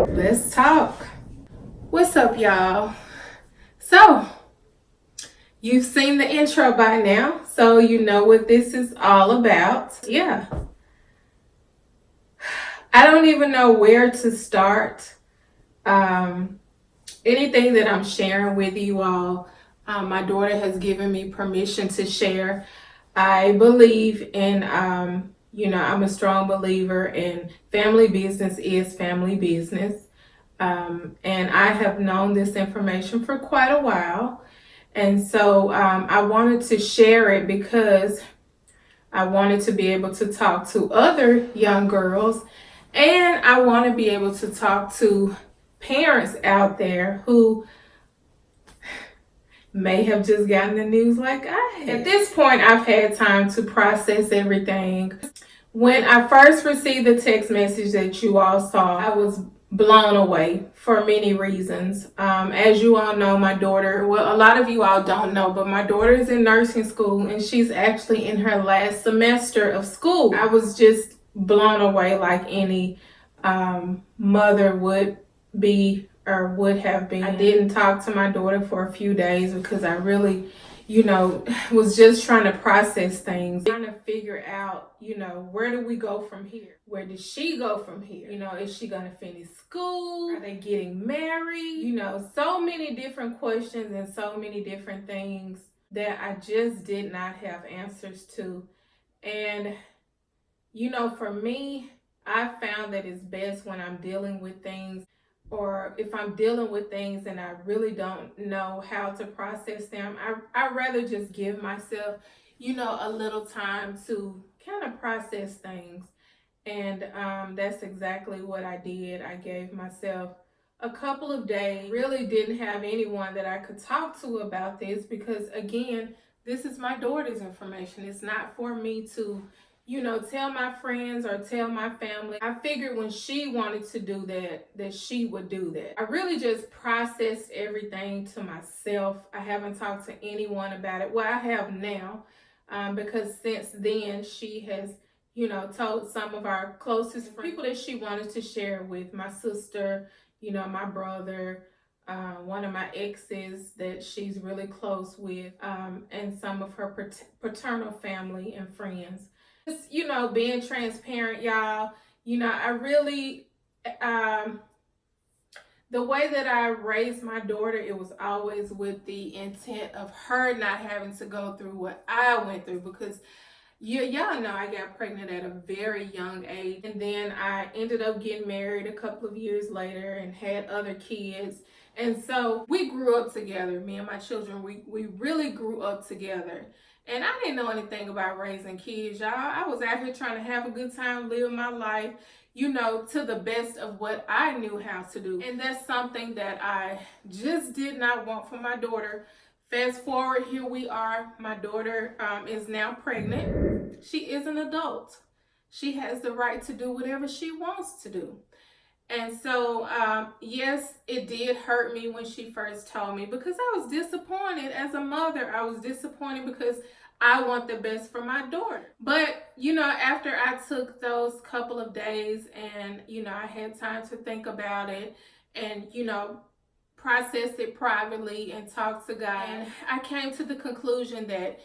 Let's talk. What's up, y'all? So, you've seen the intro by now, so you know what this is all about. Yeah. I don't even know where to start. Anything that I'm sharing with you all, my daughter has given me permission to share. I believe in, I'm a strong believer in family business is family business. And I have known this information for quite a while. And so I wanted to share it because I wanted to be able to talk to other young girls, and I want to be able to talk to parents out there who may have just gotten the news like I had. At this point, I've had time to process everything. When I first received the text message that you all saw, I was blown away for many reasons. As you all know, my daughter, well, a lot of you all don't know, but my daughter is in nursing school and she's actually in her last semester of school. I was just blown away like any mother would be or would have been. I didn't talk to my daughter for a few days because I really was just trying to process things, trying to figure out, where do we go from here? Where does she go from here? Is she going to finish school? Are they getting married? So many different questions and so many different things that I just did not have answers to. And, for me, I found that it's best when I'm dealing with things, or if I'm dealing with things and I really don't know how to process them, I rather just give myself, a little time to kind of process things. And that's exactly what I did. I gave myself a couple of days. Really didn't have anyone that I could talk to about this because, again, this is my daughter's information. It's not for me to, tell my friends or tell my family. I figured when she wanted to do that she would do that. I really just processed everything to myself. I haven't talked to anyone about it. Well, I have now, because since then she has told some of our closest friends, people that she wanted to share with, my sister, my brother, one of my exes that she's really close with, and some of her paternal family and friends. Just, being transparent, y'all, I really, the way that I raised my daughter, it was always with the intent of her not having to go through what I went through, because y'all know I got pregnant at a very young age, and then I ended up getting married a couple of years later and had other kids. And so we grew up together, me and my children. We really grew up together. And I didn't know anything about raising kids, y'all. I was out here trying to have a good time, live my life, to the best of what I knew how to do. And that's something that I just did not want for my daughter. Fast forward, here we are. My daughter is now pregnant. She is an adult. She has the right to do whatever she wants to do. And so, yes, it did hurt me when she first told me, because I was disappointed as a mother. I was disappointed because I want the best for my daughter. But, after I took those couple of days and, I had time to think about it and, processed it privately and talked to God. And I came to the conclusion that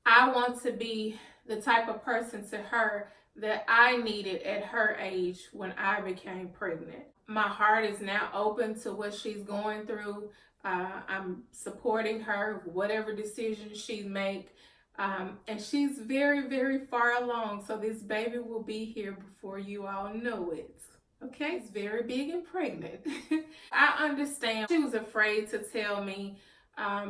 I want to be the type of person to her that I needed at her age when I became pregnant. My heart is now open to what she's going through. I'm supporting her, whatever decision she make. And she's very, very far along. So this baby will be here before you all know it. Okay, it's very big and pregnant. I understand she was afraid to tell me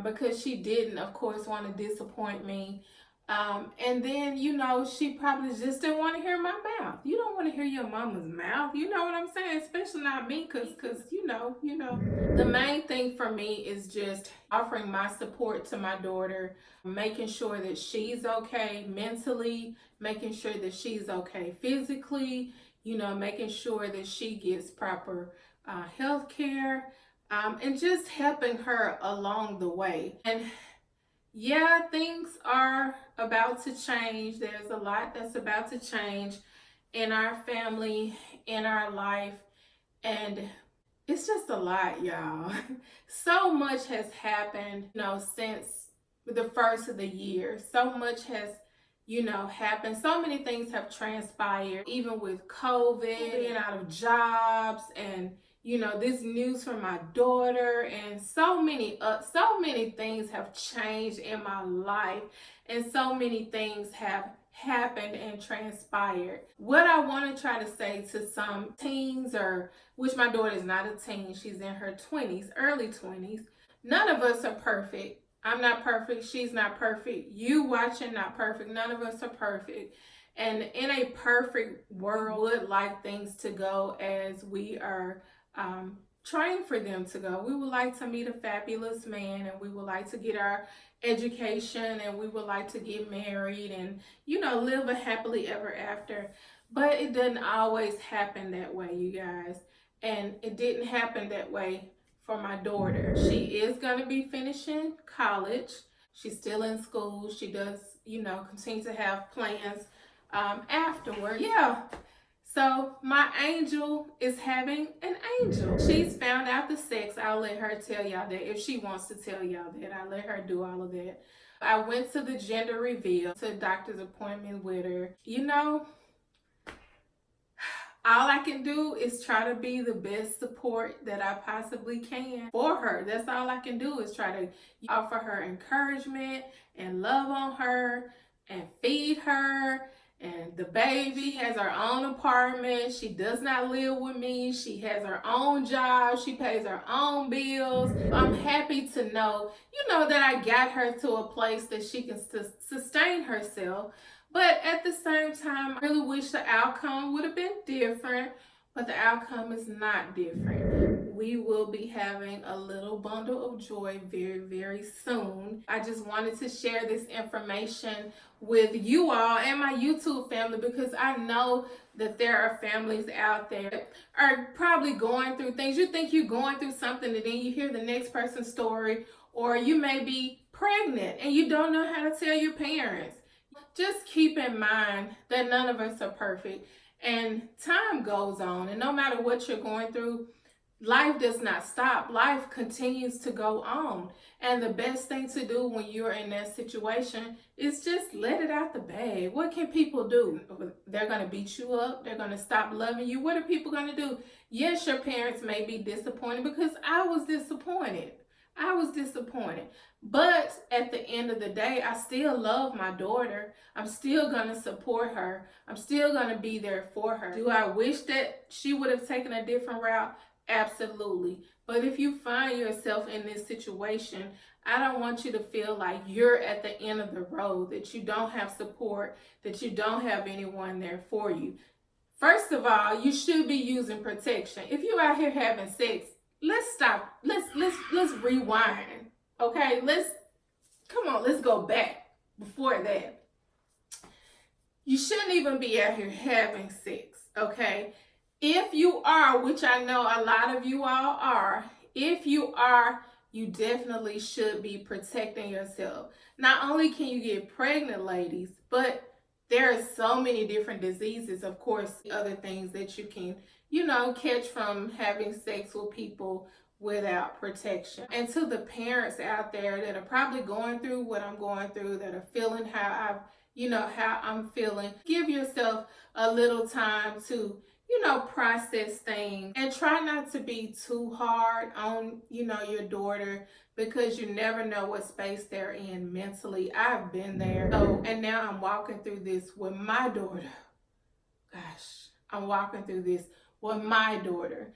because she didn't, of course, want to disappoint me. And then, she probably just didn't want to hear my mouth. You don't want to hear your mama's mouth. You know what I'm saying? Especially not me, because you know. The main thing for me is just offering my support to my daughter, making sure that she's okay mentally, making sure that she's okay physically, making sure that she gets proper health care, and just helping her along the way. And yeah, things are about to change. There's a lot that's about to change in our family, in our life, and it's just a lot, y'all. So much has happened, since the first of the year. So much has, happened. So many things have transpired, even with COVID, being out of jobs, and this news from my daughter, and so many things have changed in my life, and so many things have happened and transpired. What I want to try to say to some teens, or which my daughter is not a teen, she's in her 20s, early 20s. None of us are perfect. I'm not perfect. She's not perfect. You watching, not perfect. None of us are perfect. And in a perfect world, would like things to go as we are trying for them to go. We would like to meet a fabulous man, and we would like to get our education, and we would like to get married and, live a happily ever after. But it doesn't always happen that way, you guys. And it didn't happen that way for my daughter. She is going to be finishing college. She's still in school. She does, continue to have plans afterward. Yeah. So my angel is having an angel. She's found out the sex. I'll let her tell y'all that. If she wants to tell y'all that, I'll let her do all of that. I went to the gender reveal, to a doctor's appointment with her. All I can do is try to be the best support that I possibly can for her. That's all I can do, is try to offer her encouragement and love on her and feed her. And the baby has her own apartment. She does not live with me. She has her own job. She pays her own bills. I'm happy to know, that I got her to a place that she can sustain herself. But at the same time, I really wish the outcome would have been different, but the outcome is not different. We will be having a little bundle of joy very, very soon. I just wanted to share this information with you all and my YouTube family, because I know that there are families out there that are probably going through things. You think you're going through something, and then you hear the next person's story, or you may be pregnant and you don't know how to tell your parents. Just keep in mind that none of us are perfect, and time goes on, and no matter what you're going through, life does not stop. Life continues to go on. And the best thing to do when you're in that situation is just let it out the bag. What can people do? They're going to beat you up. They're going to stop loving you. What are people going to do? Yes, your parents may be disappointed, because I was disappointed. But at the end of the day, I still love my daughter. I'm still going to support her. I'm still going to be there for her. Do I wish that she would have taken a different route? Absolutely. But if you find yourself in this situation, I don't want you to feel like you're at the end of the road, that you don't have support, that you don't have anyone there for you. First of all, you should be using protection. If you're out here having sex, let's stop. Let's rewind. Okay? Let's go back before that. You shouldn't even be out here having sex, okay? If you are, which I know a lot of you all are, if you are, you definitely should be protecting yourself. Not only can you get pregnant, ladies, but there are so many different diseases, of course, other things that you can, catch from having sex with people without protection. And to the parents out there that are probably going through what I'm going through, that are feeling how I'm feeling, give yourself a little time to, process things, and try not to be too hard on, your daughter, because you never know what space they're in mentally. I've been there. So, and now I'm walking through this with my daughter. Gosh, I'm walking through this with my daughter.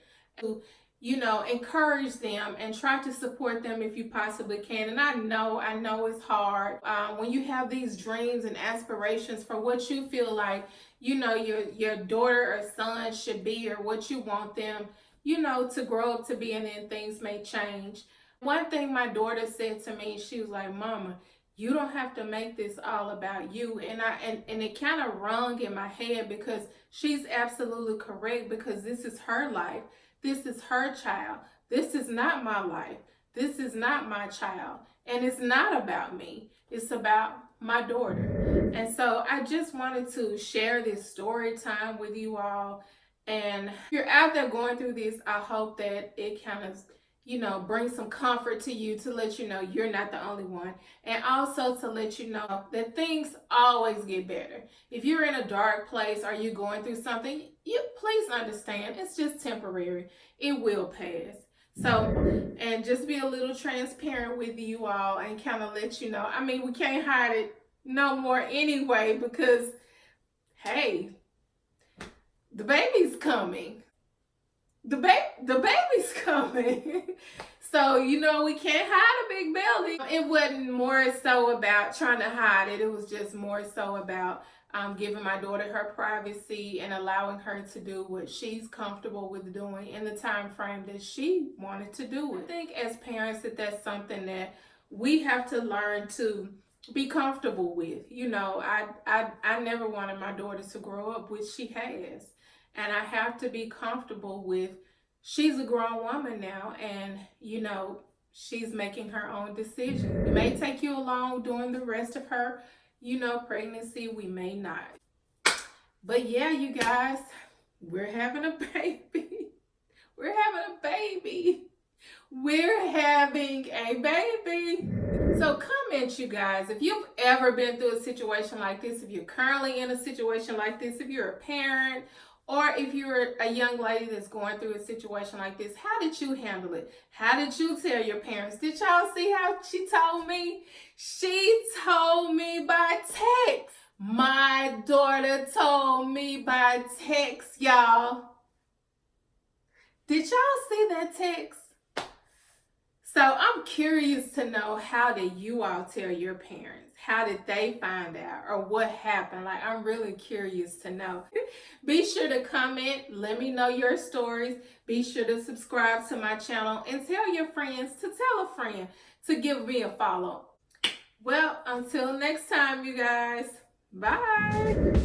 Encourage them and try to support them if you possibly can. And I know it's hard when you have these dreams and aspirations for what you feel like, your daughter or son should be, or what you want them, to grow up to be, and then things may change. One thing my daughter said to me, she was like, "Mama, you don't have to make this all about you." And it kind of rung in my head, because she's absolutely correct, because this is her life. This is her child. This is not my life. This is not my child. And it's not about me. It's about my daughter. And so I just wanted to share this story time with you all. And if you're out there going through this, I hope that it kind of, brings some comfort to you, to let you know you're not the only one. And also to let you know that things always get better. If you're in a dark place, or you're going through something, please understand it's just temporary. It will pass. So, and just be a little transparent with you all, and kind of let you know. I mean, we can't hide it no more anyway, because, hey, the baby's coming. The baby's coming. So, we can't hide a big belly. It wasn't more so about trying to hide it. It was just more so about giving my daughter her privacy, and allowing her to do what she's comfortable with doing in the time frame that she wanted to do it. I think as parents that's something that we have to learn to be comfortable with. I never wanted my daughter to grow up, which she has. And I have to be comfortable with, she's a grown woman now, and, she's making her own decision. It may take you along during the rest of her, pregnancy. We may not. But yeah, you guys, we're having a baby. We're having a baby. We're having a baby. So comment, you guys, if you've ever been through a situation like this, if you're currently in a situation like this, if you're a parent, or if you're a young lady that's going through a situation like this, how did you handle it? How did you tell your parents? Did y'all see how she told me? She told me by text. My daughter told me by text, y'all. Did y'all see that text? So I'm curious to know, how did you all tell your parents? How did they find out, or what happened? Like, I'm really curious to know. Be sure to comment. Let me know your stories. Be sure to subscribe to my channel, and tell your friends to tell a friend to give me a follow. Well, until next time, you guys. Bye.